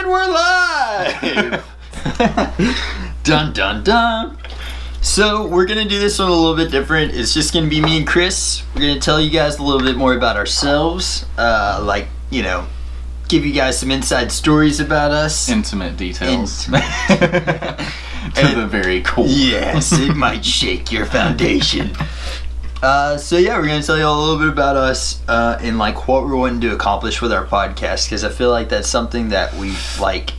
And we're live! Dun dun dun. So we're gonna do this one a little bit different. It's just gonna be me and Chris. We're gonna tell you guys a little bit more about ourselves. Give you guys some inside stories about us. Intimate details. To the very core. Yes, it might shake your foundation. We're gonna tell you all a little bit about us and like what we're wanting to accomplish with our podcast, because I feel like that's something that we like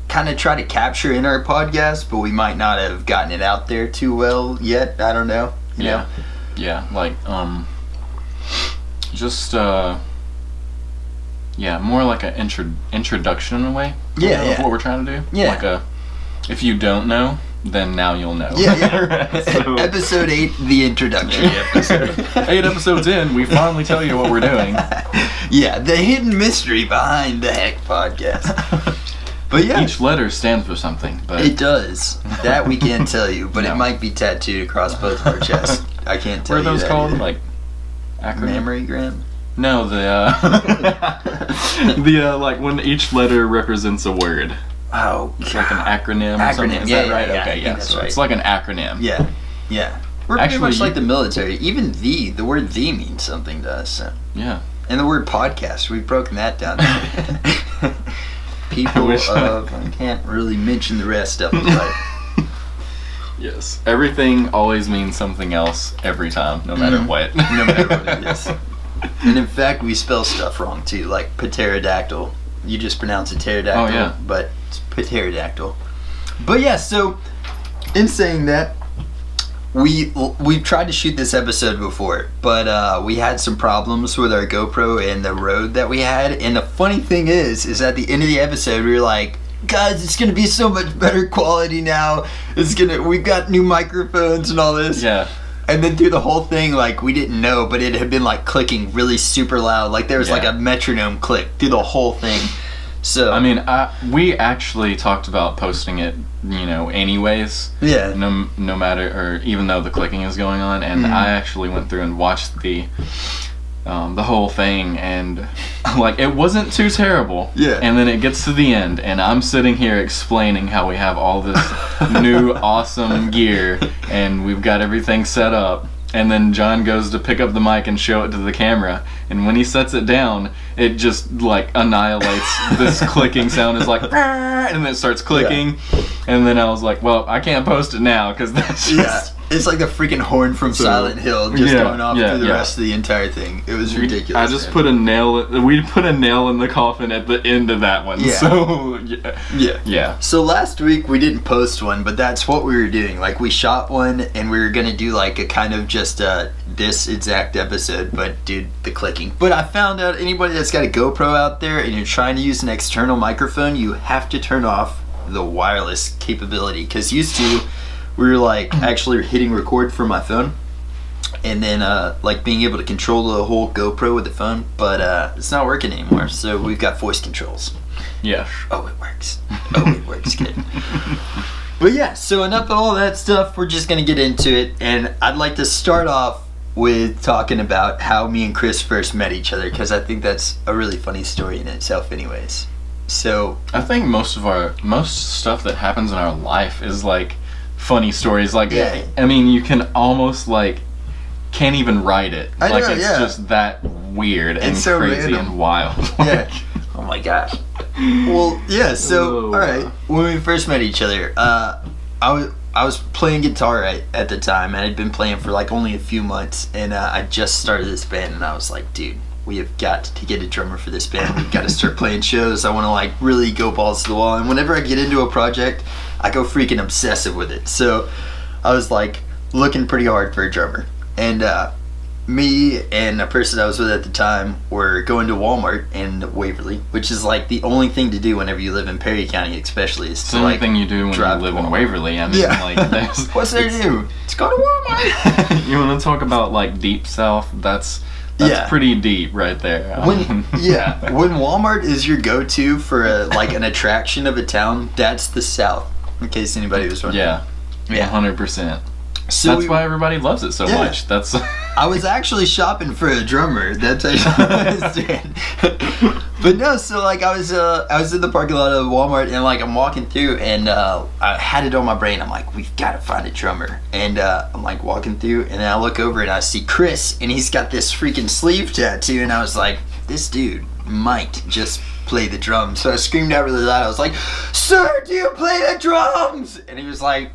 kind of try to capture in our podcast, but we might not have gotten it out there too well yet. I don't know. You know? Yeah, like more like an introduction in a way. Of what we're trying to do. Yeah. Like if you don't know, then now you'll know. Yeah. So, episode 8, the introduction. 8 episodes in, we finally tell you what we're doing. Yeah, the hidden mystery behind the Heck podcast. But yeah, each letter stands for something. But it does. That we can't tell you, but No. it might be tattooed across both of our chests. I can't tell what are you those that called? either. Like acronym? Mammogram? No, like when each letter represents a word. Oh, It's like an acronym or something. Is that right? Yeah, Okay, I think that's so right. it's like an acronym. Yeah. We're pretty Actually, much like the military. Even the word "the" means something to us. So. Yeah. And the word podcast, we've broken that down. People I can't really mention the rest of them, but Yes. Everything always means something else every time, no matter what. no matter what it is. And in fact, we spell stuff wrong too, like pterodactyl. You just pronounce it pterodactyl, Oh, yeah. but it's pterodactyl. But yeah, so in saying that, we've tried to shoot this episode before, but we had some problems with our GoPro and the road that we had. And the funny thing is at the end of the episode, we were like, guys, it's gonna be so much better quality now. We've got new microphones and all this. Yeah. And then through the whole thing, like, we didn't know, but it had been like clicking really super loud. Like there was like a metronome click through the whole thing. So I mean, we actually talked about posting it, anyways. yeah. No matter, or even though the clicking is going on, and I actually went through and watched the whole thing, and like it wasn't too terrible. Yeah. And then it gets to the end, and I'm sitting here explaining how we have all this new awesome gear, and we've got everything set up. And then John goes to pick up the mic and show it to the camera, and when he sets it down, it just like annihilates this clicking sound. Is like, and then it starts clicking, and then I was like, well, I can't post it now because that's just. It's like the freaking horn from Silent Hill just going off through the rest of the entire thing. It was ridiculous. I just put a nail. We put a nail in the coffin at the end of that one. Yeah. So yeah. So last week we didn't post one, but that's what we were doing. Like we shot one, and we were gonna do like a kind of just this exact episode, but dude, the clicking. But I found out anybody that's got a GoPro out there and you're trying to use an external microphone, you have to turn off the wireless capability. Because used to, we were like actually hitting record from my phone, and then like being able to control the whole GoPro with the phone, but it's not working anymore. So we've got voice controls. Yeah. Oh, it works. Oh, it works good. But yeah, so enough of all that stuff. We're just gonna get into it, and I'd like to start off with talking about how me and Chris first met each other, because I think that's a really funny story in itself anyways. So I think most stuff that happens in our life is like funny stories. Like, Yeah. I mean, you can almost like can't even write it. I Like know, it's yeah. just that weird and It's so crazy random. and wild. yeah. Oh my gosh. Well, yeah. So Oh. all right, when we first met each other, I was playing guitar at the time, and I'd been playing for like only a few months, and I just started this band, and I was like, dude, we have got to get a drummer for this band. We've got to start playing shows. I want to like really go balls to the wall, and whenever I get into a project, I go freaking obsessive with it. So I was like looking pretty hard for a drummer, and me and a person I was with at the time were going to Walmart in Waverly, which is like the only thing to do whenever you live in Perry County, especially, is It's to the only like thing you do when you drive live to in Walmart. Waverly. I mean, Yeah. like, there's, What's there to do? Let's go to Walmart. You want to talk about like deep south? That's Yeah. pretty deep right there. When Walmart is your go-to for an attraction of a town, that's the South. In case anybody was wondering. Yeah. 100%. So That's why everybody loves it so Yeah. much. That's I was actually shopping for a drummer. That's what I understand. But no, so like I was in the parking lot of Walmart, and like I'm walking through, and I had it on my brain. I'm like, we've got to find a drummer. And I'm like walking through, and then I look over and I see Chris, and he's got this freaking sleeve tattoo, and I was like, this dude might just play the drums. So I screamed out really loud. I was like, sir, do you play the drums? And he was like,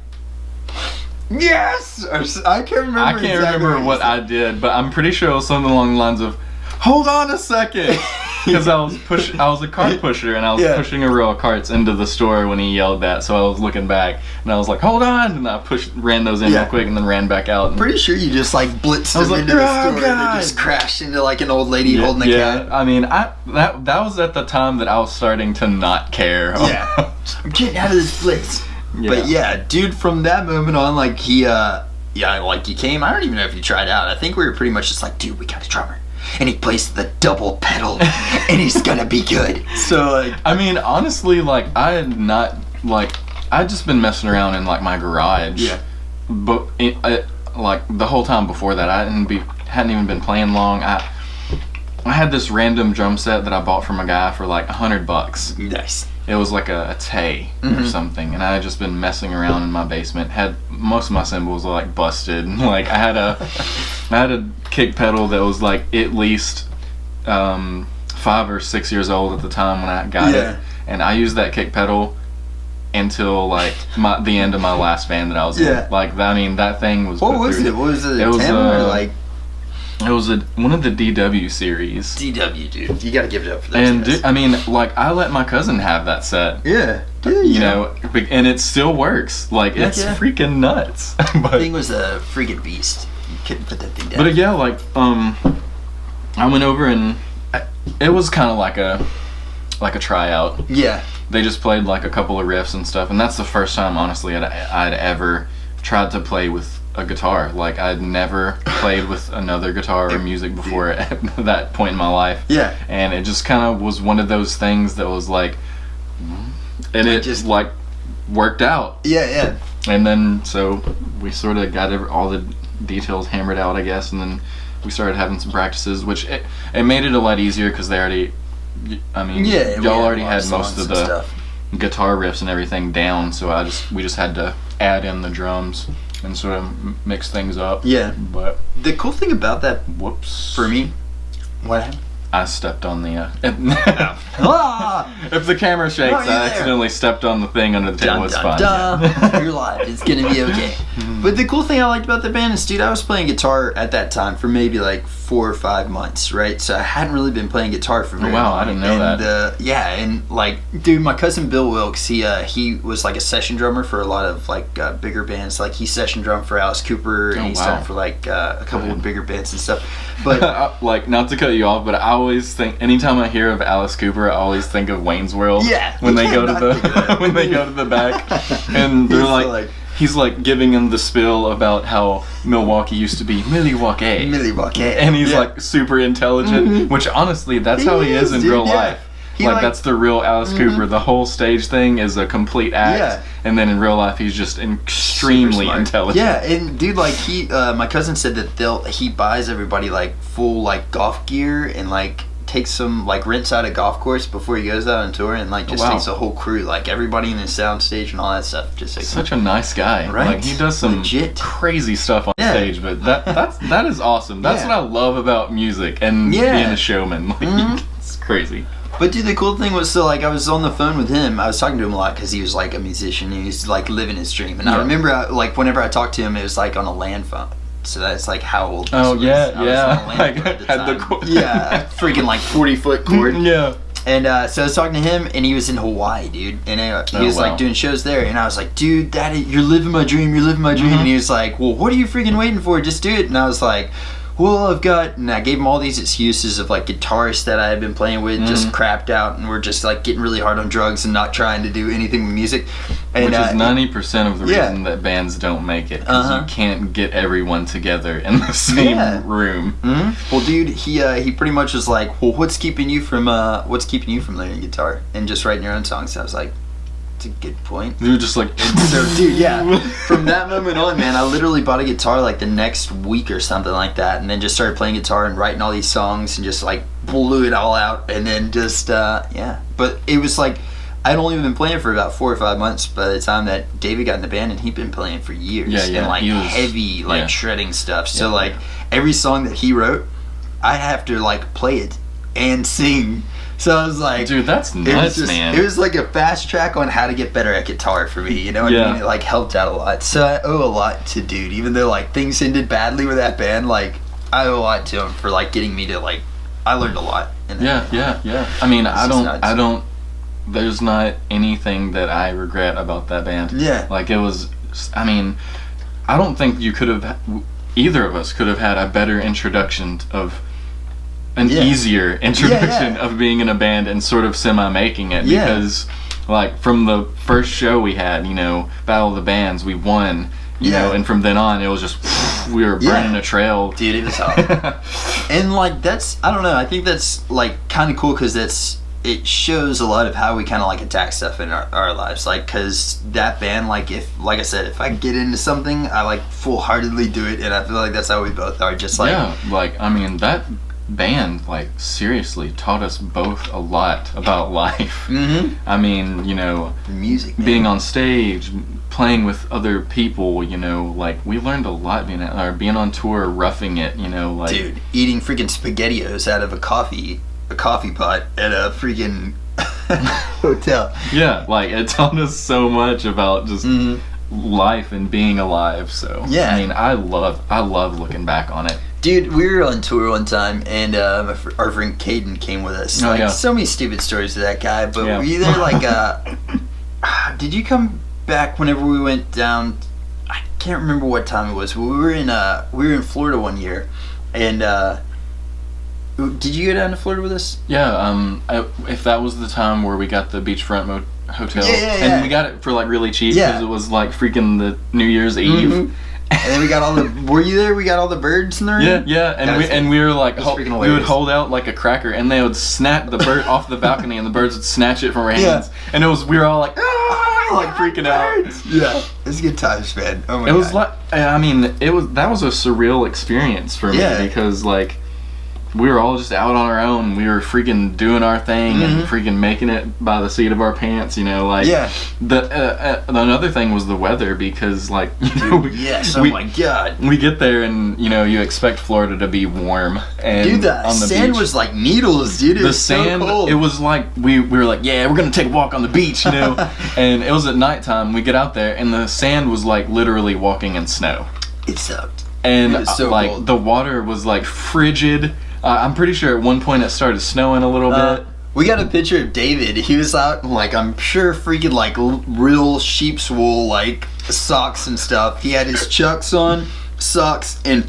yes. Or, I can't remember. I can't remember what I did, but I'm pretty sure it was something along the lines of, hold on a second. Because I was a cart pusher, and I was pushing a row of carts into the store when he yelled that. So I was looking back, and I was like, "Hold on!" And I ran those in real quick, and then ran back out. I'm pretty sure you just like blitzed them into the store, and they just crashed into like an old lady holding a cat. I mean, that was at the time that I was starting to not care. Yeah, I'm getting out of this place. Yeah. But yeah, dude, from that moment on, like he came. I don't even know if he tried out. I think we were pretty much just like, dude, we got a drummer. And he plays the double pedal, and he's gonna be good. So, like, I mean, honestly, like, I'd just been messing around in like my garage. Yeah. But like the whole time before that, I hadn't even been playing long. I had this random drum set that I bought from a guy for like $100. Nice. It was like a Tay or something, and I had just been messing around in my basement. Had most of my cymbals like busted. Like I had a kick pedal that was like at least 5 or 6 years old at the time when I got it, and I used that kick pedal until like the end of my last band that I was in. Like I mean, that thing was. What was it? What was it? It was like. It was one of the DW series. DW, dude. You gotta give it up for those And guys. I mean, like, I let my cousin have that set. Yeah. You know, and it still works. Like, it's freaking nuts. But the thing was a freaking beast. You couldn't put that thing down. But yeah, like, I went over and it was kind of like a tryout. Yeah. They just played like a couple of riffs and stuff, and that's the first time, honestly, I'd ever tried to play with a guitar. Like I'd never played with another guitar or music before at that point in my life. Yeah. And it just kind of was one of those things that was like, and it just like worked out. Yeah. And then so we sort of got all the details hammered out, I guess, and then we started having some practices, which it made it a lot easier because they already, I mean, y'all already had most of the guitar riffs and everything down, so we just had to add in the drums and sort of mix things up. Yeah. But the cool thing about that, for me, what happened? I stepped on the. If the camera shakes, I accidentally stepped on the thing under the table. It's fine. Yeah. You're live. It's gonna be okay. But the cool thing I liked about the band is, dude, I was playing guitar at that time for maybe like 4 or 5 months, right? So I hadn't really been playing guitar for very long. I didn't know that. Yeah, and like, dude, my cousin Bill Wilkes, he was like a session drummer for a lot of like bigger bands. Like he session drummed for Alice Cooper, and he's done for like a couple of bigger bands and stuff. But like, not to cut you off, but I always think, anytime I hear of Alice Cooper, I always think of Wayne's World. Yeah. When they go to the back, and they're like he's like giving him the spiel about how Milwaukee used to be Milwaukee. And he's like super intelligent, which honestly, that's how he is in real life. Like that's the real Alice Cooper. The whole stage thing is a complete act, and then in real life he's just extremely intelligent. Yeah, and dude, like my cousin said that he buys everybody like full like golf gear and like takes some like rents out a golf course before he goes out on tour, and like just takes a whole crew, like everybody in his sound stage and all that stuff. Just like, such a nice guy, right? Like he does some crazy stuff on stage, but that is awesome. That's what I love about music and being a showman. Like, it's crazy. But dude, the cool thing was, so like I was on the phone with him. I was talking to him a lot because he was like a musician. He was like living his dream, and I remember like whenever I talked to him, it was like on a land phone. So that's like how old this was. Freaking like 40-foot cord. And so I was talking to him, and he was in Hawaii, dude. And he was like doing shows there, and I was like, dude, you're living my dream. And he was like, well, what are you freaking waiting for? Just do it. And I was like, well, and I gave him all these excuses of like guitarists that I had been playing with just crapped out and were just like getting really hard on drugs and not trying to do anything with music. And, which is 90% of the reason that bands don't make it, because you can't get everyone together in the same room. Well, dude, he pretty much was like, well, what's keeping you from learning guitar and just writing your own songs? I was like, it's a good point. You were just like, So, dude, yeah. From that moment on, man, I literally bought a guitar like the next week or something like that, and then just started playing guitar and writing all these songs and just like blew it all out, and then just yeah. But it was like I'd only been playing for about 4 or 5 months by the time that David got in the band, and he'd been playing for years. Yeah, and like he was, heavy like shredding stuff. So like yeah. every song that he wrote, I have to like play it and sing. So I was like, dude, that's nuts, man. It was like a fast track on how to get better at guitar for me. You know what I mean? It like helped out a lot. So I owe a lot to dude. Even though like things ended badly with that band, like I owe a lot to him for like getting me to like. I learned a lot. In that Yeah. I mean, I nuts. don't. There's not anything that I regret about that band. Yeah. Like it was. I mean, I don't think you could have. Either of us could have had a better introduction of. An easier introduction of being in a band and sort of semi-making it because like from the first show we had, you know, Battle of the Bands, we won, you know, and from then on it was just we were burning a trail. Dude, it was hot. And like that's, I don't know, I think that's like kind of cool because it shows a lot of how we kind of like attack stuff in our lives, like because that band, like I said, if I get into something I like full-heartedly do it, and I feel like that's how we both are, just like like I mean that band like seriously taught us both a lot about life. I mean, you know, the music, man. Being on stage, playing with other people, you know, like we learned a lot being on tour, roughing it, you know, like dude, eating freaking SpaghettiOs out of a coffee pot at a freaking hotel. Yeah, like it taught us so much about just life and being alive. So yeah, I mean, I love looking back on it. Dude, we were on tour one time, and our friend Caden came with us. So many stupid stories to that guy, but were you there, like, did you come back whenever we went down? I can't remember what time it was, but we were in Florida one year, and, did you go down to Florida with us? Yeah, if that was the time where we got the beachfront hotel, and we got it for, like, really cheap, because it was, like, freaking the New Year's Eve. And then we got all the. Were you there? We got all the birds in the room. Yeah, and we were like, we would hold out like a cracker, and they would snap the bird off the balcony, and the birds would snatch it from our hands, and we were all like, like freaking out. Yeah, it was good times, man. Oh my god. It was like, I mean, that was a surreal experience for me because like. We were all just out on our own. We were freaking doing our thing and freaking making it by the seat of our pants, you know. Like another thing was the weather because, like, you know, oh my god, we get there and you know you expect Florida to be warm and dude, the sand was like needles, dude. It was sand, so cold. it was like we were like, yeah, we're gonna take a walk on the beach, you know. And it was at nighttime. We get out there and the sand was like literally walking in snow. It sucked. And it was so like cold. The water was like frigid. I'm pretty sure at one point it started snowing a little bit. We got a picture of David. He was out in, like, I'm sure freaking like real sheep's wool like socks and stuff. He had his Chucks on, socks, and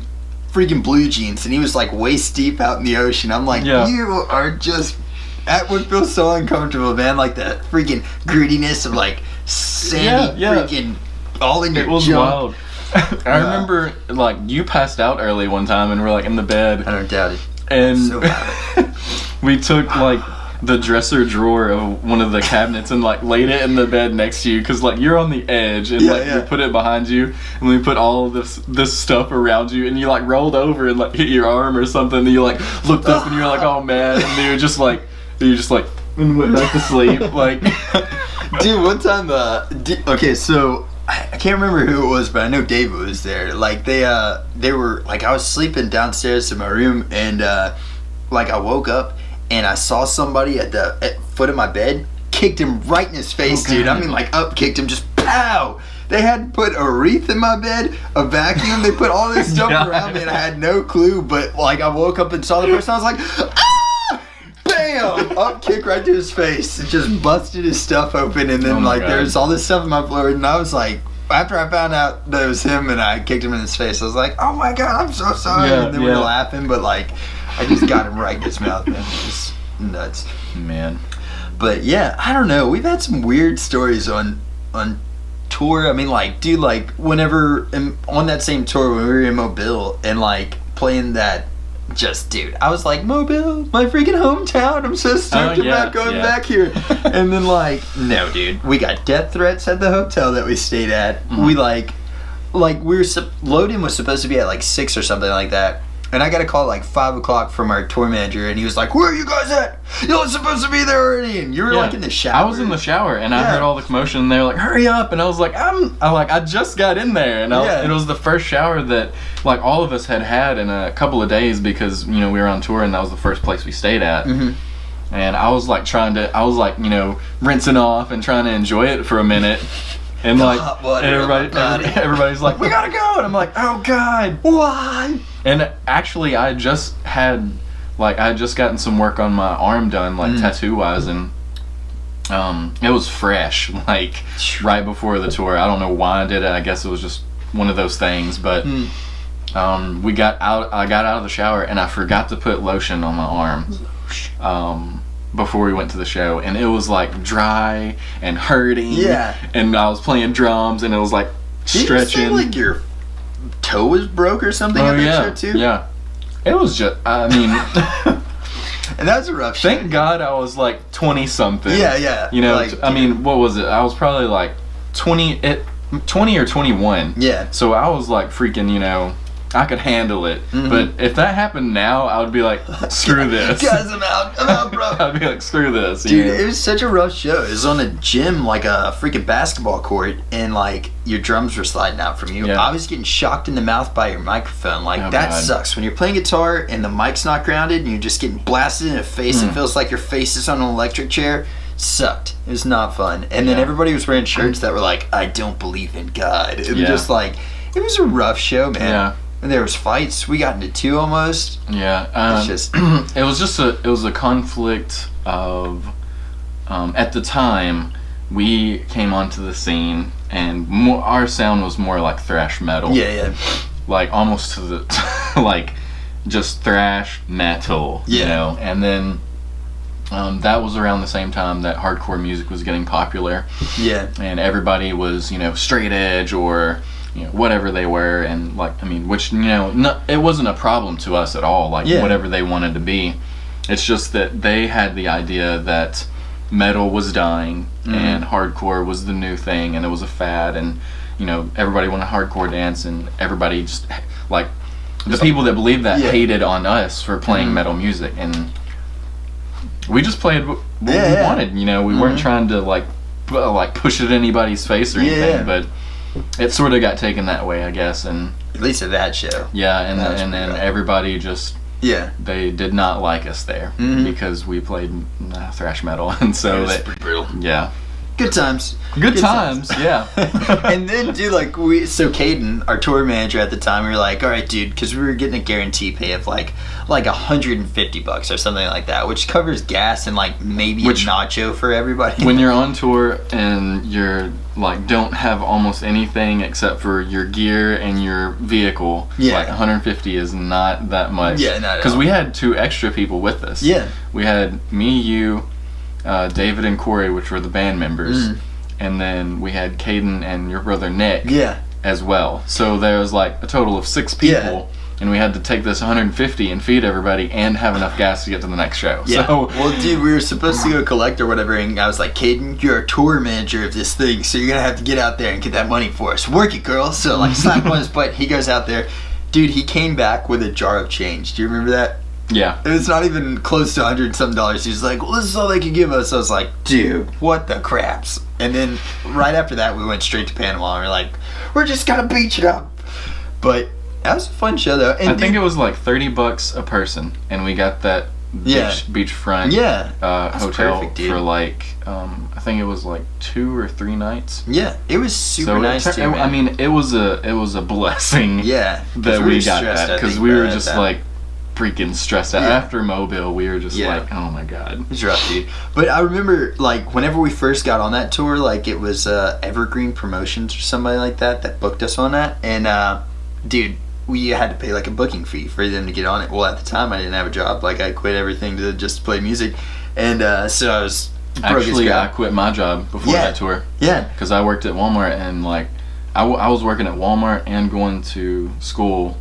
freaking blue jeans, and he was like waist deep out in the ocean. I'm like, you are just. That would feel so uncomfortable, man. Like the freaking grittiness of like sandy freaking all in your junk. It was wild. I remember like you passed out early one time and we're like in the bed. I don't doubt it. And so we took like the dresser drawer of one of the cabinets and like laid it in the bed next to you because like you're on the edge and we put it behind you and we put all of this stuff around you and you like rolled over and like hit your arm or something and you like looked up and you're like, oh man, and you were just like and went back to sleep. Like, dude, one time okay, so I can't remember who it was, but I know David was there. Like they were like, I was sleeping downstairs in my room, and like I woke up and I saw somebody at the foot of my bed, kicked him right in his face, dude. I mean, like up kicked him, just pow. They had put a wreath in my bed, a vacuum. They put all this stuff around me, and I had no clue. But like I woke up and saw the person, I was like, ah! Bam! Up kick right to his face. It just busted his stuff open, and then there's all this stuff in my floor, and I was like, after I found out that it was him and I kicked him in his face, I was like, oh my god, I'm so sorry. And then we were laughing, but like I just got him right in his mouth, man. Just nuts. Man. But yeah, I don't know. We've had some weird stories on tour. I mean, like, dude, like whenever on that same tour when we were in Mobile and like playing that just, dude, I was like, Mobile, my freaking hometown. I'm so stoked about going back here. And then, like, no, dude, we got death threats at the hotel that we stayed at. Mm-hmm. We, like we were, load-in was supposed to be at, like, 6 or something like that. And I got a call at, like, 5 o'clock from our tour manager, and he was like, where are you guys at? You're supposed to be there already. And you were, like, in the shower. I was in the shower, and I heard all the commotion, and they were like, hurry up. And I was like, I just got in there. And it was the first shower that, like, all of us had in a couple of days because, you know, we were on tour, and that was the first place we stayed at. Mm-hmm. And I was, like, you know, rinsing off and trying to enjoy it for a minute. And like everybody's like, we gotta go, and I'm like, oh god, why? And actually, I had just gotten some work on my arm done, like tattoo wise, and it was fresh, like right before the tour. I don't know why I did it. I guess it was just one of those things. But I got out of the shower, and I forgot to put lotion on my arm. Before we went to the show, and it was like dry and hurting. Yeah. And I was playing drums, and it was like stretching. Did you say, like, your toe was broke or something at that show too? Yeah. It was just, I mean, and that was a rough show. Thank God I was like 20 something. Yeah. You know, like, I mean, what was it? I was probably like 20 or 21. Yeah. So I was like freaking, you know, I could handle it. Mm-hmm. But if that happened now, I would be like, screw this. Guys, I'm out, bro. I'd be like, screw this. Dude, it was such a rough show. It was on a gym, like a freaking basketball court, and like your drums were sliding out from you. Yeah. I was getting shocked in the mouth by your microphone. Like, that sucks. When you're playing guitar and the mic's not grounded and you're just getting blasted in the face, it feels like your face is on an electric chair. Sucked. It was not fun. And then everybody was wearing shirts that were like, I don't believe in God. And just like, it was a rough show, man. Yeah. And there was fights. We got into 2 almost. Yeah, it's just it was a conflict of at the time we came onto the scene, and our sound was more like thrash metal. Yeah. Like almost to the like just thrash metal. Yeah. You know, and then that was around the same time that hardcore music was getting popular. Yeah. And everybody was, you know, straight edge or, you know, whatever they were, and like, I mean, which, you know, it wasn't a problem to us at all, like whatever they wanted to be. It's just that they had the idea that metal was dying and hardcore was the new thing, and it was a fad, and, you know, everybody wanted hardcore dance, and everybody just, like, the people that believed that hated on us for playing metal music, and we just played what we wanted, you know, we weren't trying to like push it in anybody's face or anything, but it sort of got taken that way, I guess, and at least at that show. Yeah, and then everybody just they did not like us there because we played thrash metal, and so it was pretty brutal. Yeah. Good times. Good times, yeah. And then, dude, like, so Caden, our tour manager at the time, we were like, all right, dude, because we were getting a guarantee pay of like $150 or something like that, which covers gas and like maybe a nacho for everybody. When you're on tour and you're like don't have almost anything except for your gear and your vehicle, like 150 is not that much. Yeah, not at all. Because we had 2 extra people with us. Yeah. We had me, you, David and Corey, which were the band members, and then we had Caden and your brother Nick as well. So there was like a total of 6 people, and we had to take this 150 and feed everybody and have enough gas to get to the next show. Yeah. So, well, dude, we were supposed to go collect or whatever, and I was like, Caden, you're a tour manager of this thing, so you're gonna have to get out there and get that money for us. Work it, girl. So like, slap on his butt. He goes out there, dude. He came back with a jar of change. Do you remember that? Yeah. It was not even close to $100 and some. He's like, well, this is all they could give us. I was like, dude, what the craps? And then right after that, we went straight to Panama, and we're like, we're just gonna beach it up. But that was a fun show, though. And I think it was like $30 a person, and we got that beachfront hotel perfect, for like I think it was like 2 or 3 nights. Yeah, it was super nice too. I mean, it was a blessing. Yeah, that we got that, because we were just like freaking stressed out. After Mobile, we were just like, oh my god, it was rough, dude. But I remember, like, whenever we first got on that tour, like, it was Evergreen Promotions or somebody like that booked us on that, and dude, we had to pay like a booking fee for them to get on it. Well, at the time, I didn't have a job. Like, I quit everything to just play music, and so I was actually I quit my job before that tour. Yeah, because I worked at Walmart, and like I was working at Walmart and going to school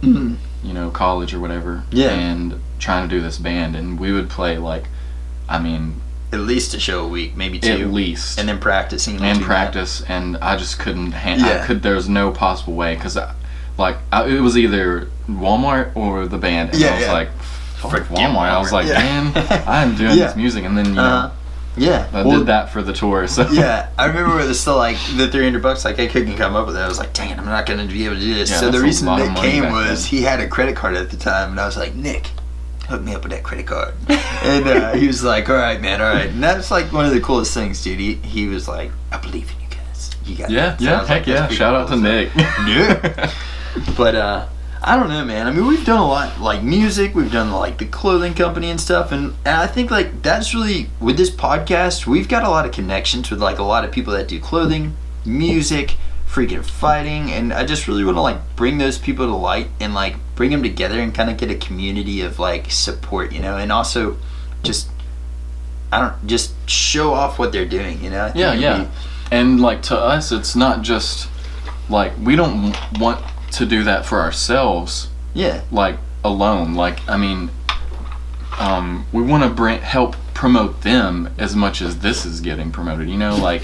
college or whatever. Yeah. And trying to do this band, and we would play like, I mean, at least a show a week, maybe 2. at least. And then practicing. And practice, and I just couldn't Yeah. there was no possible way, because it was either Walmart or the band, and Yeah, I was yeah. like, Frick Walmart. I was like, Yeah. man, I'm doing Yeah. this music, and then Yeah. I did that for the tour. So Yeah, I remember it was still like the $300. Like I couldn't come up with it. I was like, dang it, I'm not gonna be able to do this. Yeah, so the that's a reason lot of Nick money came back was then. he had a credit card at the time, and I was like, Nick, hook me up with that credit card. And he was like, all right, man, all right. And that's like one of the coolest things, dude. He was like, I believe in you guys. You got yeah, it. So I was heck like, that's yeah! pretty Shout out to cool. Nick. Yeah. But I don't know, man. I mean, we've done a lot, like music. We've done like the clothing company and stuff, and I think like that's really with this podcast. We've got a lot of connections with like a lot of people that do clothing, music, freaking fighting, and I just really want to like bring those people to light and like bring them together and kind of get a community of like support, and also just just show off what they're doing, I think Yeah, it'd yeah. be- And like to us, it's not just like we don't want to do that for ourselves, yeah, like alone. Like I mean, we want to help promote them as much as this is getting promoted. Like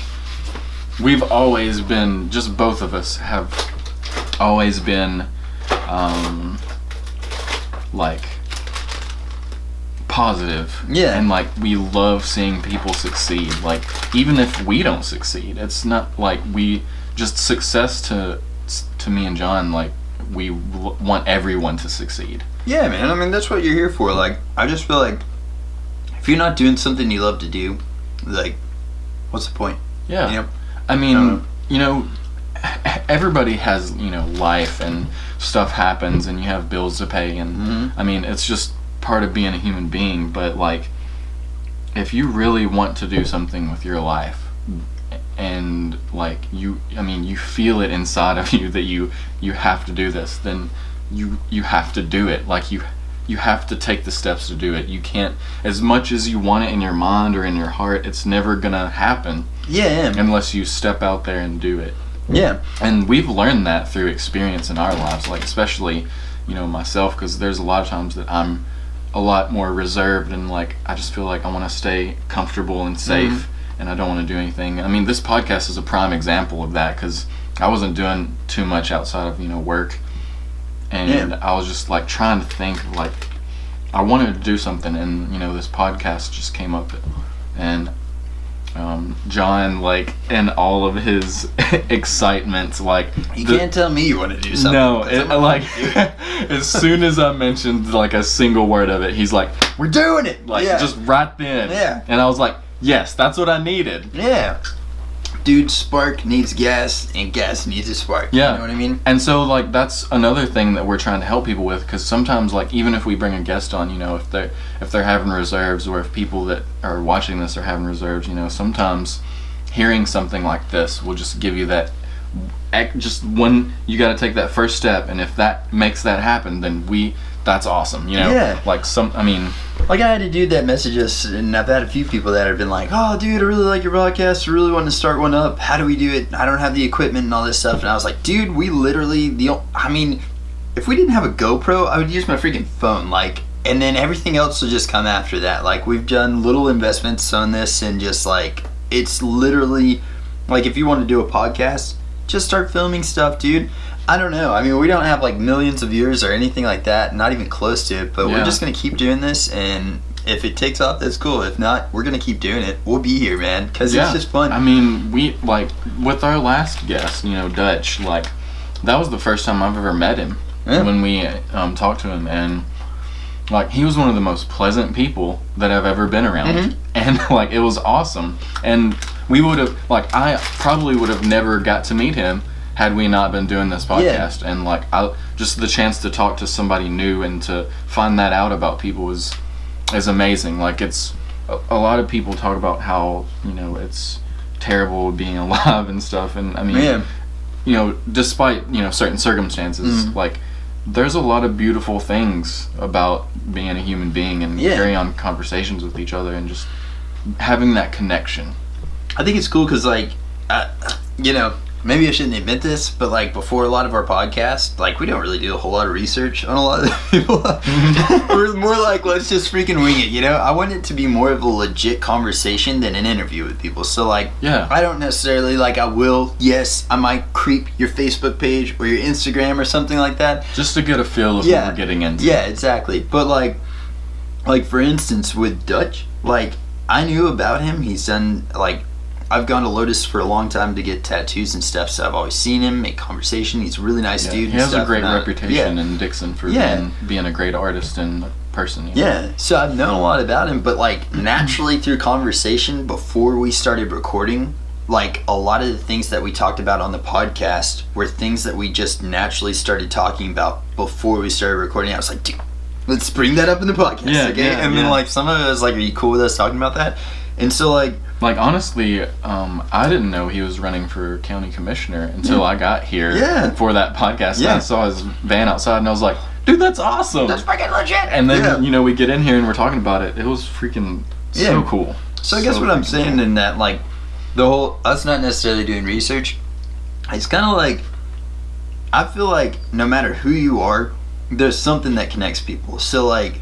we've always been, just both of us have always been, like positive. Yeah. And like we love seeing people succeed. Like even if we don't succeed, it's not like we just success to me and John. Like we want everyone to succeed. Yeah, man. I mean, that's what you're here for. Like, I just feel like if you're not doing something you love to do, like, what's the point? Yeah. I mean, everybody has, life and stuff happens and you have bills to pay. And I mean, it's just part of being a human being. But like, if you really want to do something with your life, and like you feel it inside of you that you have to do this, then you have to do it. Like you have to take the steps to do it. You can't, as much as you want it in your mind or in your heart, it's never gonna happen unless you step out there and do it. Yeah. And we've learned that through experience in our lives, like especially myself, because there's a lot of times that I'm a lot more reserved and like I just feel like I want to stay comfortable and safe. And I don't want to do anything. I mean, this podcast is a prime example of that, because I wasn't doing too much outside of work, and I was just like trying to think, like I wanted to do something, and this podcast just came up, and John, like, in all of his excitement, like You can't tell me you want to do something. no, 'cause I'm not like gonna do it. as soon as I mentioned like a single word of it, he's like, We're doing it. like just right then, and I was like, yes, that's what I needed. Yeah. Dude, spark needs gas, and gas needs a spark. Yeah. You know what I mean? And so, like, that's another thing that we're trying to help people with, because sometimes, like, even if we bring a guest on, if they're having reserves, or if people that are watching this are having reserves, sometimes hearing something like this will just give you that, just when you got to take that first step, and if that makes that happen, then that's awesome, Yeah. Like Like, I had a dude that messaged us, and I've had a few people that have been like, oh, dude, I really like your podcast. I really want to start one up. How do we do it? I don't have the equipment and all this stuff. And I was like, dude, we literally, if we didn't have a GoPro, I would use my freaking phone. Like, and then everything else will just come after that. Like, we've done little investments on this, and just like, it's literally, like, if you want to do a podcast, just start filming stuff, dude. I don't know. I mean, we don't have like millions of viewers or anything like that, not even close to it, but we're just going to keep doing this, and if it takes off, that's cool. If not, we're going to keep doing it. We'll be here, man, because it's just fun. I mean, we, like, with our last guest, Dutch, like, that was the first time I've ever met him when we talked to him, and like, he was one of the most pleasant people that I've ever been around, and like, it was awesome. And we would have, like, I probably would have never got to meet him had we not been doing this podcast. And like, just the chance to talk to somebody new and to find that out about people is amazing. Like, it's a lot of people talk about how it's terrible being alive and stuff, and I mean, despite certain circumstances, like, there's a lot of beautiful things about being a human being and carrying on conversations with each other and just having that connection. I think it's cool because, like, maybe I shouldn't admit this, but like before a lot of our podcasts, like we don't really do a whole lot of research on a lot of the people. We're more like, let's just freaking wing it, you know? I want it to be more of a legit conversation than an interview with people. So like, Yeah. I don't necessarily like, I might creep your Facebook page or your Instagram or something like that. Just to get a feel of what we're getting into. Yeah, exactly. But like for instance with Dutch, like I knew about him. He's done like, I've gone to Lotus for a long time to get tattoos and stuff, so I've always seen him, make conversation. He's a really nice dude. He has a great and, reputation in Dixon for being a great artist and a person. You know? Yeah, so I've known a lot about him, but like naturally through conversation before we started recording, like a lot of the things that we talked about on the podcast were things that we just naturally started talking about before we started recording. I was like, dude, let's bring that up in the podcast, okay? And then like some of it was like, are you cool with us talking about that? And so like honestly, I didn't know he was running for county commissioner until I got here for that podcast. And I saw his van outside and I was like, dude, that's awesome. That's freaking legit. And then, you know, we get in here and we're talking about it. It was freaking so cool. So I guess what I'm saying in that, like, the whole, us not necessarily doing research, it's kind of like, I feel like no matter who you are, there's something that connects people. So like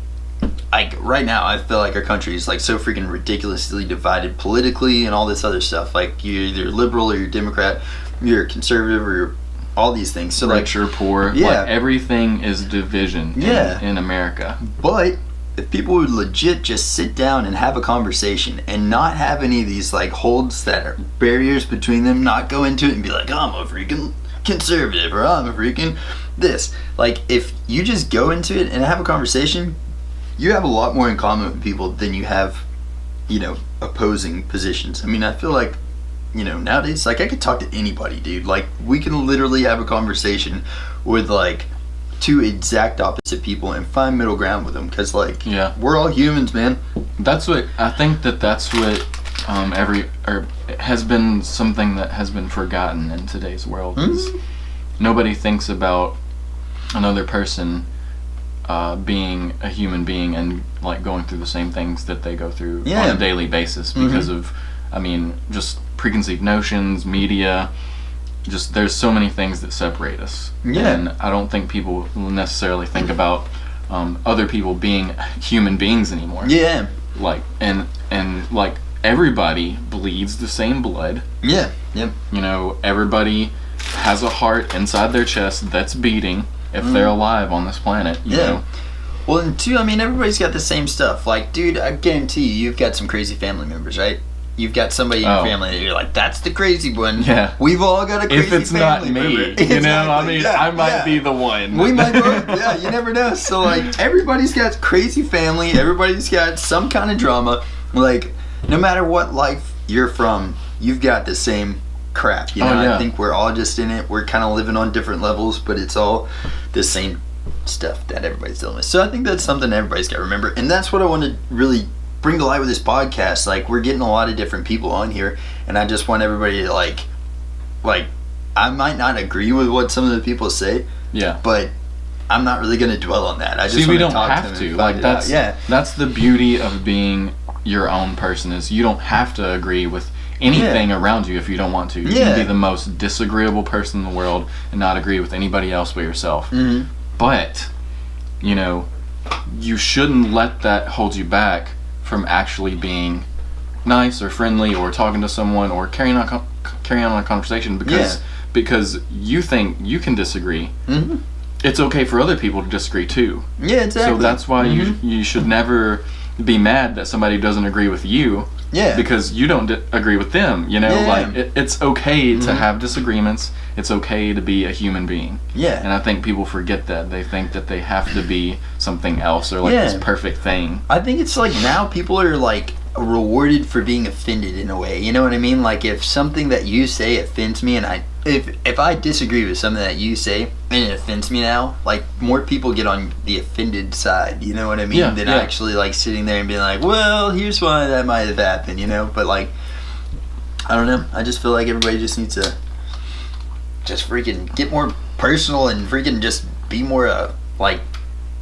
right now I feel like our country is like so freaking ridiculously divided politically and all this other stuff. Like you're either liberal or you're Democrat, you're conservative or you're all these things. So rich or poor, like everything is division in America. But if people would legit just sit down and have a conversation and not have any of these like holds that are barriers between them, not go into it and be like, oh, I'm a freaking conservative or I'm a freaking this. Like if you just go into it and have a conversation, you have a lot more in common with people than you have, you know, opposing positions. I mean, I feel like, you know, nowadays, like I could talk to anybody, dude. Like we can literally have a conversation with like two exact opposite people and find middle ground with them, because like we're all humans, man. That's what I think. That's what has been something that has been forgotten in today's world. Is nobody thinks about another person being a human being and like going through the same things that they go through on a daily basis because of, I mean, just preconceived notions, media. Just there's so many things that separate us, and I don't think people will necessarily think about other people being human beings anymore. Like and like everybody bleeds the same blood. You know, everybody has a heart inside their chest that's beating if they're alive on this planet, you know. Well, and two, I mean, everybody's got the same stuff. Like, dude, I guarantee you've got some crazy family members, right? You've got somebody in your family that you're like, that's the crazy one. We've all got a crazy family If it's not me, member. you know, I mean, I might be the one. We might both, you never know. So, like, everybody's got crazy family. Everybody's got some kind of drama. Like, no matter what life you're from, you've got the same crap, you know. I think we're all just in it. We're kind of living on different levels, but it's all the same stuff that everybody's dealing with. So I think that's something everybody's got to remember, and that's what I want to really bring to light with this podcast. Like, we're getting a lot of different people on here, and I just want everybody to like I might not agree with what some of the people say, but I'm not really going to dwell on that. I just we don't talk have to to. Like that's the beauty of being your own person, is you don't have to agree with anything around you if you don't want to. You can be the most disagreeable person in the world and not agree with anybody else but yourself. But, you know, you shouldn't let that hold you back from actually being nice or friendly or talking to someone or carrying on a conversation because you think you can disagree. It's okay for other people to disagree too. So that's why you should never be mad that somebody doesn't agree with you. Because you don't agree with them, you know. Like it's okay to have disagreements. It's okay to be a human being. And I think people forget that. They think that they have to be something else or like this perfect thing. I think it's like now people are like rewarded for being offended in a way. You know what I mean? Like if something that you say offends me, and if I disagree with something that you say and it offends me now, like more people get on the offended side, you know what I mean, than actually like sitting there and being like, well, here's why that might have happened, you know. But like, I don't know, I just feel like everybody just needs to just freaking get more personal and freaking just be more like,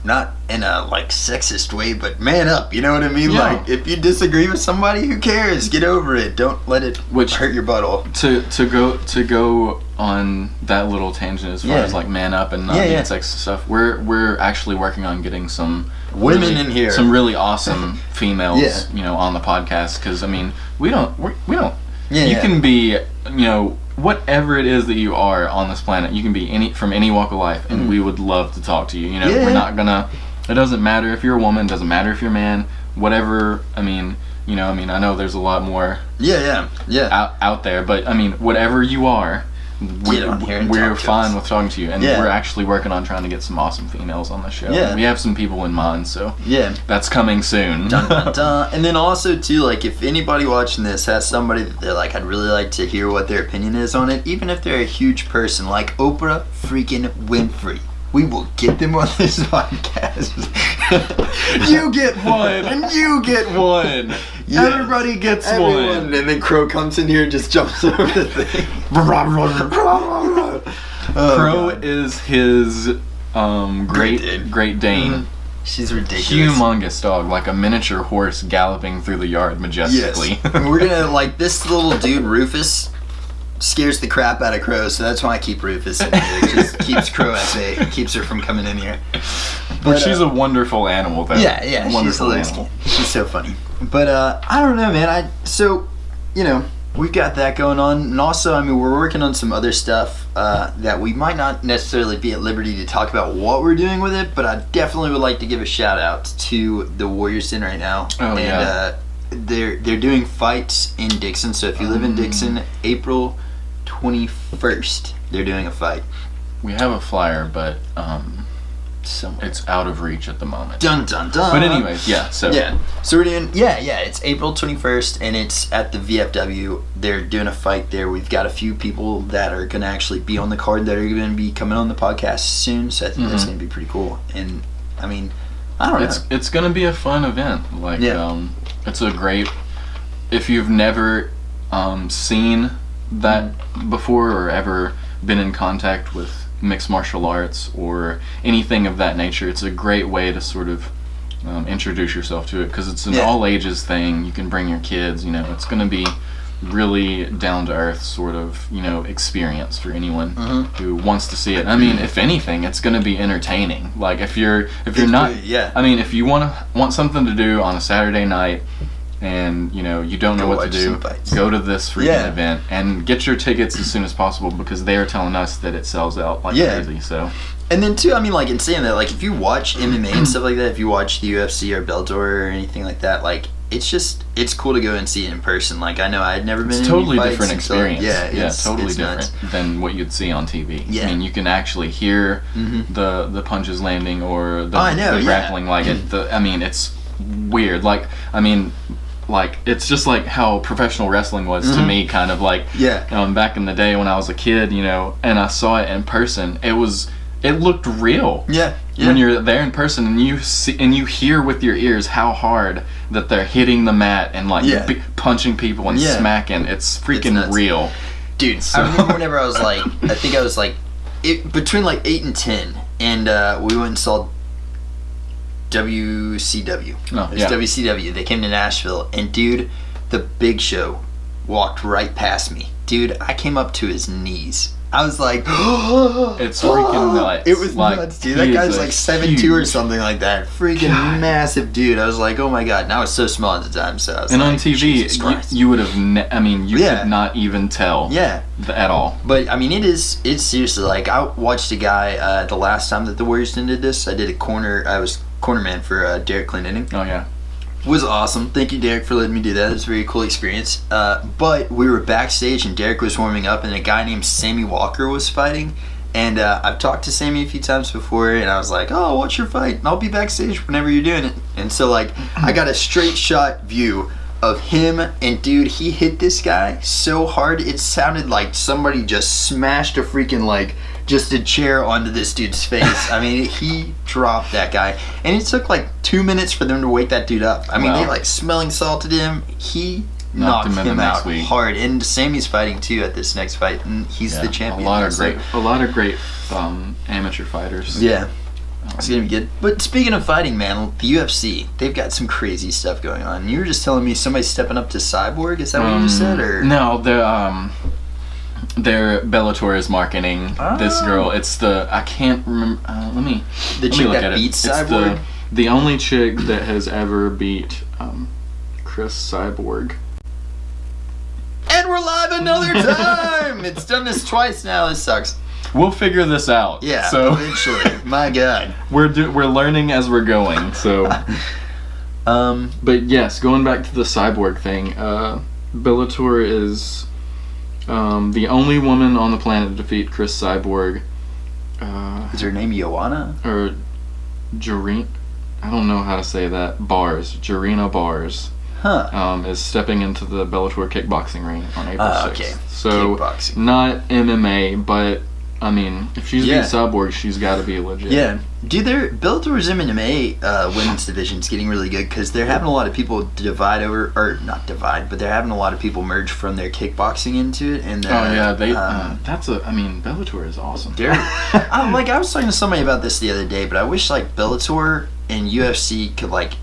not in a like sexist way, but man up, you know what I mean? Like if you disagree with somebody, who cares? Get over it. Don't let it hurt your butthole. To go on that little tangent as far as like man up and not being sexist and stuff, we're actually working on getting some women in here, some really awesome females, you know, on the podcast, because I mean we don't you can be, you know, whatever it is that you are on this planet, you can be from any walk of life, and we would love to talk to you. You know, we're not gonna. It doesn't matter if you're a woman. Doesn't matter if you're a man. Whatever. I mean, you know. I mean, I know there's a lot more. Out there, but I mean, whatever you are, we're fine with talking to you, and we're actually working on trying to get some awesome females on the show. Yeah. We have some people in mind, so that's coming soon. Dun, dun, dun. And then also too, like, if anybody watching this has somebody that they're like, I'd really like to hear what their opinion is on it, even if they're a huge person like Oprah freaking Winfrey, we will get them on this podcast. You get one, and you get one. Yes. Everybody gets one. And then Crow comes in here and just jumps over the thing. Crow is his Great Dane. She's ridiculous. Humongous dog, like a miniature horse galloping through the yard majestically. Yes. We're gonna, like, this little dude, Rufus, scares the crap out of Crow, so that's why I keep Rufus in here. It just keeps Crow at bay. It keeps her from coming in here. But she's a wonderful animal, though. Yeah, wonderful animal. She's so funny. But I don't know, man. So, you know, we've got that going on, and also, I mean, we're working on some other stuff that we might not necessarily be at liberty to talk about what we're doing with it, but I definitely would like to give a shout out to the Warriors Den right now. Oh, and, they're doing fights in Dixon, so if you live in Dixon, April 21st, they're doing a fight. We have a flyer, but somewhere it's out of reach at the moment. Dun dun dun. But anyways, so we're doing it's April 21st, and it's at the VFW. They're doing a fight there. We've got a few people that are gonna actually be on the card that are gonna be coming on the podcast soon, so I think that's gonna be pretty cool. And I mean, I don't know, it's gonna be a fun event. Like it's a great, if you've never seen that before or ever been in contact with mixed martial arts or anything of that nature, it's a great way to sort of introduce yourself to it, because it's an all ages thing. You can bring your kids, you know. It's going to be really down to earth sort of, you know, experience for anyone who wants to see it. I mean, if anything, it's going to be entertaining. Like if you're not I mean, if you want something to do on a Saturday night, and you know you don't know what to do, go to this freaking event and get your tickets as soon as possible, because they are telling us that it sells out like crazy. So, and then too, I mean, like, in saying that, like, if you watch MMA and stuff like that, if you watch the UFC or Bellator or anything like that, like, it's cool to go and see it in person. Like, I know I had never been. It's in totally any different experience. It's totally different nuts than what you'd see on TV. Yeah. I mean, you can actually hear the punches landing or the grappling. Like I mean, it's weird. Like, I mean, like, it's just like how professional wrestling was to me, kind of like back in the day when I was a kid, you know, and I saw it in person. It looked real. When you're there in person and you see and you hear with your ears how hard that they're hitting the mat and like punching people and smacking. It's freaking real, dude. So. I remember whenever I was like, I think I was like between like 8 and 10, and we went and saw WCW. WCW. They came to Nashville, and dude, the Big Show walked right past me. Dude, I came up to his knees. I was like, it's freaking nuts. It was like, nuts, dude. That guy's like 7'2" or something like that. Freaking massive dude. I was like, oh my god. And I was so small at the time, so I was and like, on TV, you would have, you could not even tell at all. But, I mean, it's seriously, like, I watched a guy, the last time that the Warriors did this, I was cornerman for Derek Clendenning. Oh, yeah. Was awesome. Thank you, Derek, for letting me do that. It was a very cool experience. But we were backstage, and Derek was warming up, and a guy named Sammy Walker was fighting. And I've talked to Sammy a few times before, and I was like, oh, what's your fight? And I'll be backstage whenever you're doing it. And so, like, I got a straight shot view of him, and dude, he hit this guy so hard, it sounded like somebody just smashed a freaking, like, just a chair onto this dude's face. I mean, he dropped that guy. And it took like 2 minutes for them to wake that dude up. I mean, they like smelling salted him. He knocked him out hard. And Sammy's fighting too at this next fight, and he's the champion. A lot of great amateur fighters. Yeah. It's gonna be good. But speaking of fighting, man, the UFC, they've got some crazy stuff going on. You were just telling me somebody's stepping up to Cyborg. Is that what you just said? Or no, Bellator is marketing this girl. It's I can't remember. Let me chick look that at it. beats It's Cyborg? the only chick that has ever beat Chris Cyborg. And we're live another time! It's done this twice now. This sucks. We'll figure this out. Yeah, So eventually. My God. we're learning as we're going. So, but yes, going back to the Cyborg thing, Bellator is the only woman on the planet to defeat Chris Cyborg. Is her name Joanna? Or Jareen, I don't know how to say that. Jarena Bars. Huh. Is stepping into the Bellator kickboxing ring on April 6th. Okay. So, Kickboxing. not MMA, but, I mean, if she's Yeah. beat Cyborg, she's got to be legit. Yeah. Dude, Bellator's MMA women's division's getting really good because they're having a lot of people divide over, or not divide, but they're having a lot of people merge from their kickboxing into it. And Bellator is awesome. I was talking to somebody about this the other day, but I wish like Bellator and UFC could like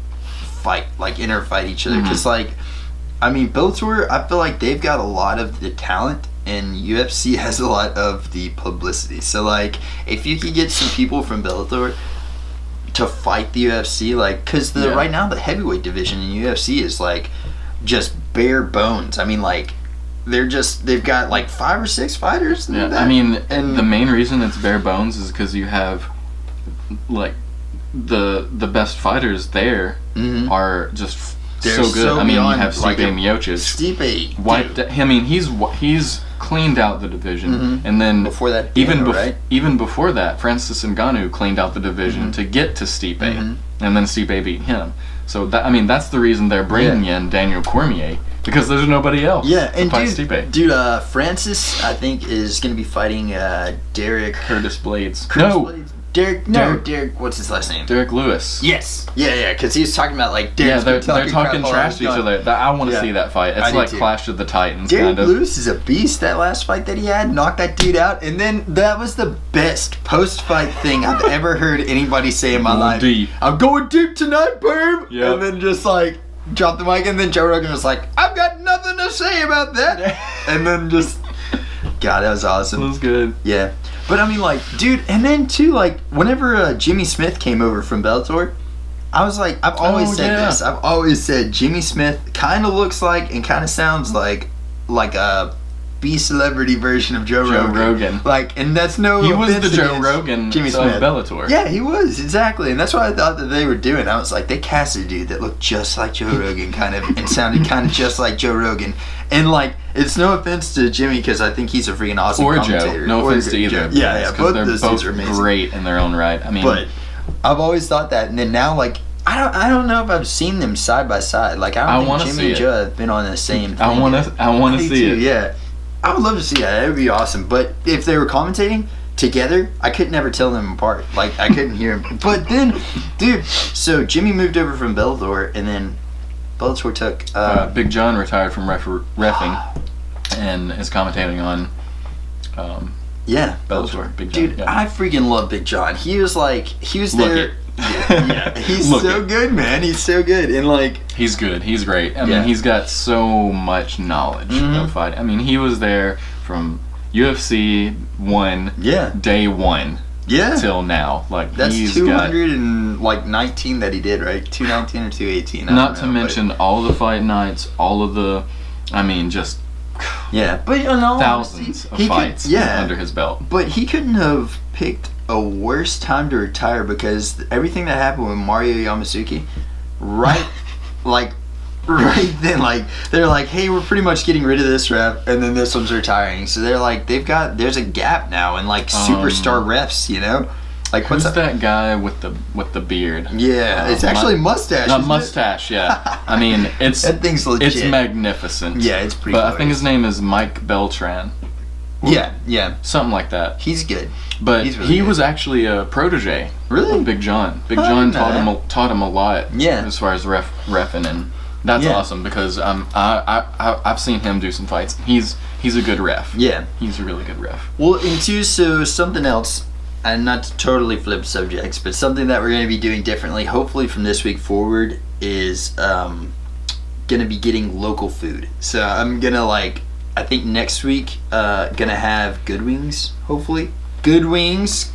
fight, like interfight each other, because Bellator, I feel like they've got a lot of the talent and UFC has a lot of the publicity. So like if you could get some people from Bellator to fight the UFC, like because right now the heavyweight division in UFC is like just bare bones. I mean, like they've got like 5 or 6 fighters. Yeah, and the main reason it's bare bones is because you have like the best fighters there are just They're so good. so You beyond, have Stipe like, Miocic. Stipe Wiped. He's cleaned out the division, and then before that, even before that, Francis Ngannou cleaned out the division to get to Stipe, and then Stipe beat him. So that's the reason they're bringing in Daniel Cormier, because there's nobody else. Yeah, to and fight Stipe. Dude, Francis, I think, is going to be fighting Derek Curtis Blades. Derek. What's his last name? Derek Lewis. Yes. Yeah. Because he was talking about like Derek's they're talking trash to each other. I want to see that fight. It's like Clash of the Titans. Derek kind of. Lewis is a beast. That last fight that he had, knocked that dude out, and then that was the best post-fight thing I've ever heard anybody say in my life. Deep. I'm going deep tonight, babe. Yep. And then just like drop the mic, and then Joe Rogan was like, I've got nothing to say about that. And then just, God, that was awesome. That was good. Yeah. But dude, and then too, like, whenever Jimmy Smith came over from Bellator, I was like, I've always said this. I've always said Jimmy Smith kind of looks like and kind of sounds like a B-celebrity version of Joe Rogan. Like, and that's no He was offense the Joe against Rogan Jimmy of Smith. Bellator. Yeah, he was, exactly. And that's what I thought that they were doing. I was like, they cast a dude that looked just like Joe Rogan, kind of, and sounded kind of just like Joe Rogan. And, like, it's no offense to Jimmy, because I think he's a freaking awesome commentator. Joe. No offense to either. Yeah, because both those dudes are amazing. Great in their own right. But I've always thought that, and then now, like, I don't know if I've seen them side by side. Like, I don't think Jimmy and Joe have been on the same thing. I want to see it. Yeah. I would love to see that. It would be awesome. But if they were commentating together, I could never tell them apart. Like, I couldn't hear them. But then, dude, so Jimmy moved over from Bellator, and then Bellator took... Big John retired from reffing and is commentating on Bellator. Big John. Dude, I freaking love Big John. He was there... Yeah, he's so good, man. He's so good. And, like... He's good. He's great. I mean, he's got so much knowledge of fighting. I mean, he was there from UFC 1, day 1, till now. Like, that's he's 219 that he did, right? 219 or 218. Not to mention all the fight nights, all of the... I mean, just... Yeah, but thousands of fights under his belt. But he couldn't have picked a worse time to retire, because everything that happened with Mario Yamasaki, right then, like, they're like, hey, we're pretty much getting rid of this ref, and then this one's retiring. So they're like, there's a gap now in like superstar refs, you know? Like, who's that guy with the beard? Yeah, it's actually Mustache. Mustache, yeah. I mean, that thing's legit. It's magnificent. Yeah, it's pretty. But I think his name is Mike Beltran. Yeah, something like that. He's good. But he was actually a protege. Really? Of Big John. Big John taught him a lot. Yeah. As far as reffing, and that's awesome, because I've seen him do some fights. He's a good ref. Yeah. He's a really good ref. Well, so something else, and not to totally flip subjects, but something that we're going to be doing differently, hopefully from this week forward, is going to be getting local food. So I'm going to I think next week gonna have Good Wings. Hopefully, Good Wings.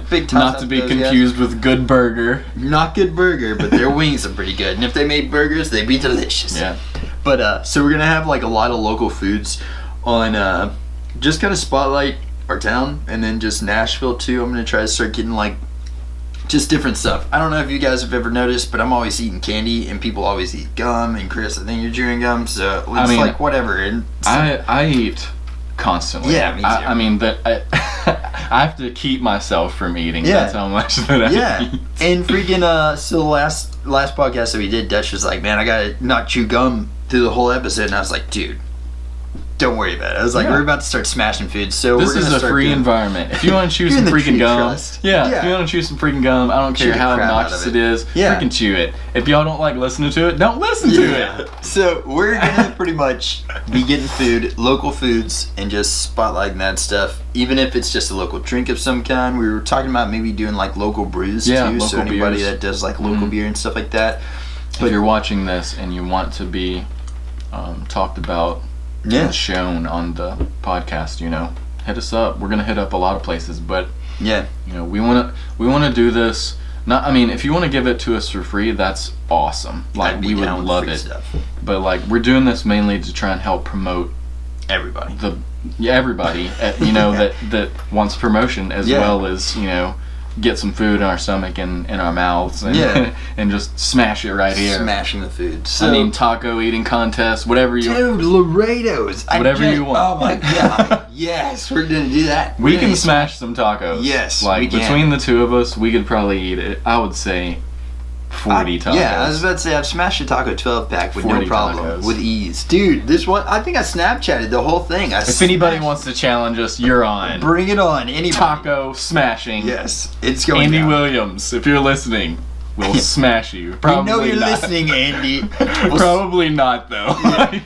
Big toss Not out to be those confused with Good Burger. guys. Not Good Burger, but their wings are pretty good. And if they made burgers, they'd be delicious. Yeah. But so we're gonna have like a lot of local foods on just kind of spotlight our town, and then just Nashville too. I'm gonna try to start getting like just different stuff. I don't know if you guys have ever noticed, but I'm always eating candy, and people always eat gum. And Chris, I think you're chewing gum, so it's like whatever. And I eat constantly. Yeah, me too. I mean that I have to keep myself from eating. Yeah. That's how much that I yeah, eat. and freaking so the last podcast that we did, Dutch was like, man, I gotta not chew gum through the whole episode, and I was like, dude, don't worry about it. I was like, Yeah. we're about to start smashing food, so This we're gonna is a start free doing- environment. If you want to chew You're some in the freaking tree gum, trust. yeah, Yeah. if you want to chew some freaking gum, I don't Chew care the how crap out obnoxious of it it. is. Yeah. Freaking chew it. If y'all don't like listening to it, don't listen to it. So we're gonna pretty much be getting food, local foods, and just spotlighting that stuff. Even if it's just a local drink of some kind. We were talking about maybe doing like local brews Yeah, too. So local anybody beers. that does like local beer and stuff like that. If you're watching this and you want to be talked about, Yeah. shown on the podcast, hit us up. We're gonna hit up a lot of places, but Yeah. we wanna do this. Not, I mean, if you want to give it to us for free, that's awesome. Like, I'd be we would down with love free it. stuff. But like, we're doing this mainly to try and help promote Everybody. everybody, that wants promotion as Yeah. well as get some food in our stomach and in our mouths, and Yeah. and just smash it right here. Smashing the food. So, I mean, taco eating contest, whatever you. dude, Laredo's. Whatever you want. Oh my god. Yes, we're gonna do that. We We're can gonna smash some tacos. Yes, like we can. between the two of us, we could probably eat it. I would say 40 tacos. Yeah, I was about to say I've smashed a taco 12 pack with no 40 problem, tacos. with ease, dude. This one, I think I Snapchatted the whole thing. If anybody wants to challenge us, you're on. bring it on, anybody. Taco smashing. Yes, it's going Andy down. Williams, if you're listening, we'll smash you. We Probably know you're not. listening, Andy. Probably not, though.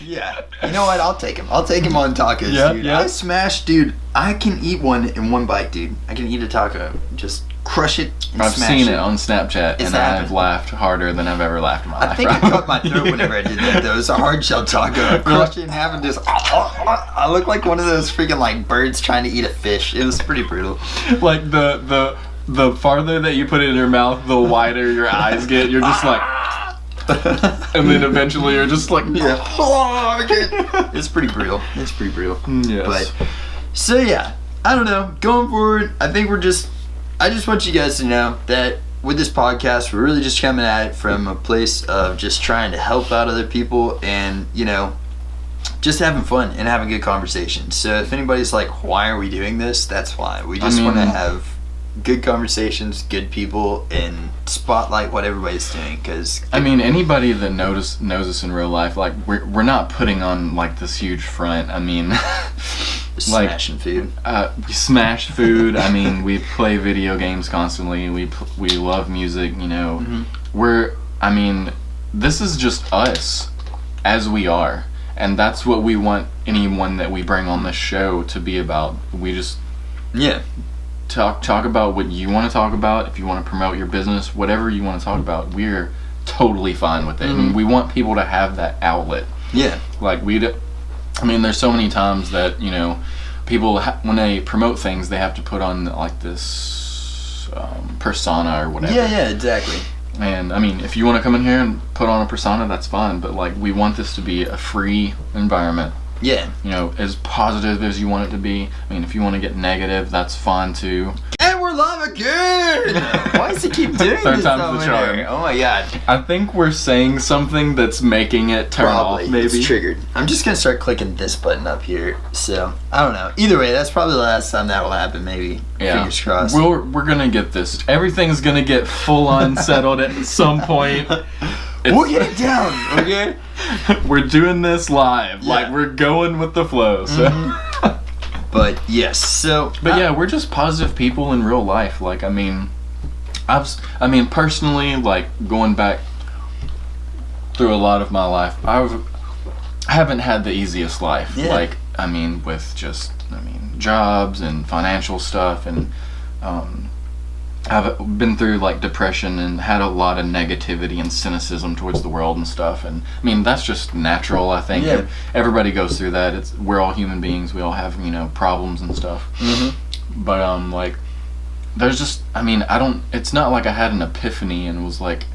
Yeah. You know what? I'll take him. I'll take him on tacos, Yeah, dude. yeah. I smash, dude. I can eat one in one bite, dude. I can eat a taco. Just crush it and I've smash seen it. it on Snapchat, It's and happened. I've laughed harder than I've ever laughed in my life. I think I cut my throat whenever I did that, though. It's a hard shell taco. I crushed it in half and just. I look like one of those freaking like birds trying to eat a fish. It was pretty brutal. Like the farther that you put it in your mouth, the wider your eyes get. You're just like, and then eventually you're just like, Yeah. It's pretty brutal. It's pretty brutal. Yes. But so yeah, I don't know. Going forward, I think I just want you guys to know that with this podcast, we're really just coming at it from a place of just trying to help out other people and, just having fun and having good conversations. So if anybody's like, why are we doing this? That's why. We just want to have good conversations, good people, and spotlight what everybody's doing. Because I mean, anybody that knows us in real life, like we're not putting on like this huge front. I mean, like smashing food. we smash food. I mean, we play video games constantly. We love music. I mean, this is just us as we are, and that's what we want anyone that we bring on this show to be about. We just Yeah. talk about what you want to talk about. If you want to promote your business, whatever you want to talk about, we're totally fine with it. And we want people to have that outlet. Yeah. Like I mean, there's so many times that people when they promote things, they have to put on like this persona or whatever. Yeah, exactly. And I mean, if you want to come in here and put on a persona, that's fine. But like, we want this to be a free environment. Yeah. As positive as you want it to be. I mean, if you want to get negative, that's fine too. And we're live again! Why does he keep doing Third this time's over the charm. there? Oh my god. I think we're saying something that's making it turn Probably. off, maybe. It's triggered. I'm just gonna start clicking this button up here. So, I don't know. Either way, that's probably the last time that will happen, maybe. Yeah. Fingers crossed. We're gonna get this. Everything's gonna get full on settled at some point. We'll get it down, okay? We're doing this live. Yeah. Like, we're going with the flow. So. But, yes, so... But yeah, we're just positive people in real life. Like, I mean, personally, like, going back through a lot of my life, I haven't had the easiest life. Yeah. Like, I mean, with just, jobs and financial stuff and, I've been through like depression and had a lot of negativity and cynicism towards the world and stuff, and I mean that's just natural. I think Yeah. everybody goes through that. We're all human beings. We all have problems and stuff. But like there's just it's not like I had an epiphany and was like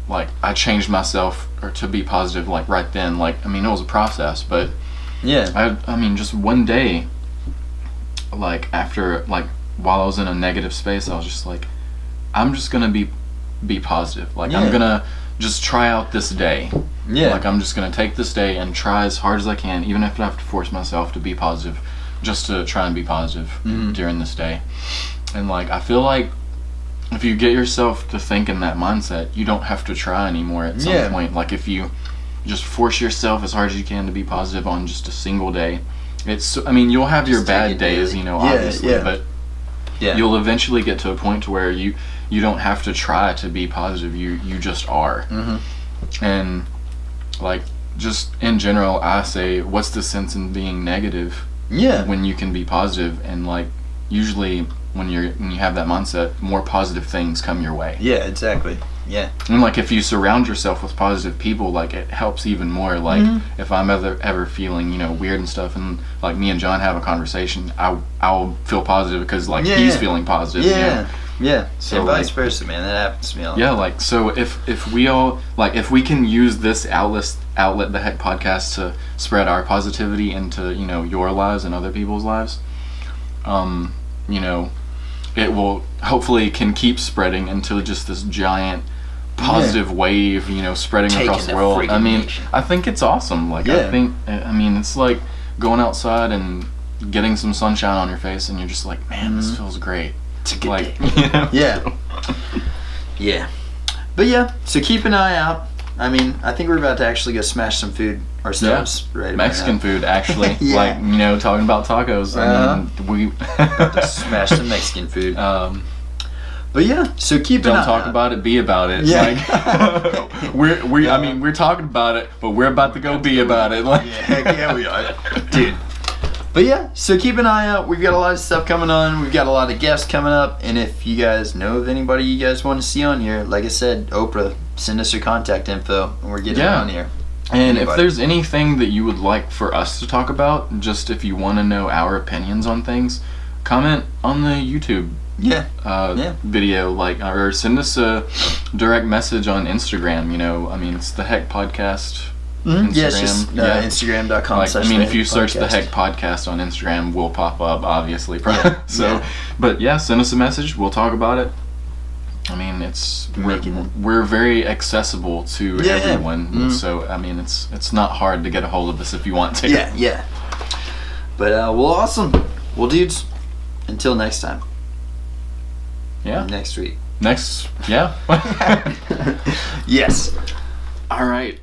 like I changed myself or to be positive like right then. Like it was a process, but just one day, like after like while I was in a negative space, I was just like, I'm just gonna be positive. Like I'm gonna just try out this day. Like I'm just gonna take this day and try as hard as I can, even if I have to force myself to be positive, just to try and be positive during this day. And like I feel like if you get yourself to think in that mindset, you don't have to try anymore at some point. Like if you just force yourself as hard as you can to be positive on just a single day, you'll have your bad days, obviously, but you'll eventually get to a point to where you don't have to try to be positive. You just are. And like just in general, I say, what's the sense in being negative when you can be positive? And like usually when you have that mindset, more positive things come your way. Yeah, exactly. Yeah. And like if you surround yourself with positive people, like it helps even more. Like if I'm ever feeling weird and stuff, and like me and John have a conversation, I'll feel positive because like he's feeling positive. Yeah. So and vice like, versa, man. That happens to me a lot. Yeah, like so if we all like if we can use this outlet the Heck Podcast to spread our positivity into your lives and other people's lives, it will hopefully can keep spreading into just this giant positive wave, spreading across the world. I think it's awesome. Like I think it's like going outside and getting some sunshine on your face, and you're just like, man, this feels great. It's a good like, day. Yeah. But yeah, so keep an eye out. I think we're about to actually go smash some food ourselves. Right. Mexican food, actually. Like, talking about tacos. We about to smash some Mexican food. But yeah, so keep an eye out. Don't talk about it, be about it. Yeah. Like, we're talking about it, but we're about to go be about it. Like, heck yeah, we are. Dude. But yeah, so keep an eye out. We've got a lot of stuff coming on. We've got a lot of guests coming up. And if you guys know of anybody you guys want to see on here, like I said, Oprah, send us your contact info and we're getting on here. And if there's anything that you would like for us to talk about, just if you want to know our opinions on things, comment on the YouTube video, like, or send us a direct message on Instagram. It's the Heck Podcast. Instagram. Yeah, it's just Instagram.com. If you search the Heck Podcast on Instagram, we'll pop up, obviously. But yeah, send us a message. We'll talk about it. We're very accessible to everyone. So it's not hard to get a hold of us if you want to. Yeah. But awesome. Well, dudes, until next time. Yeah. Next week. Yeah. Yes. All right.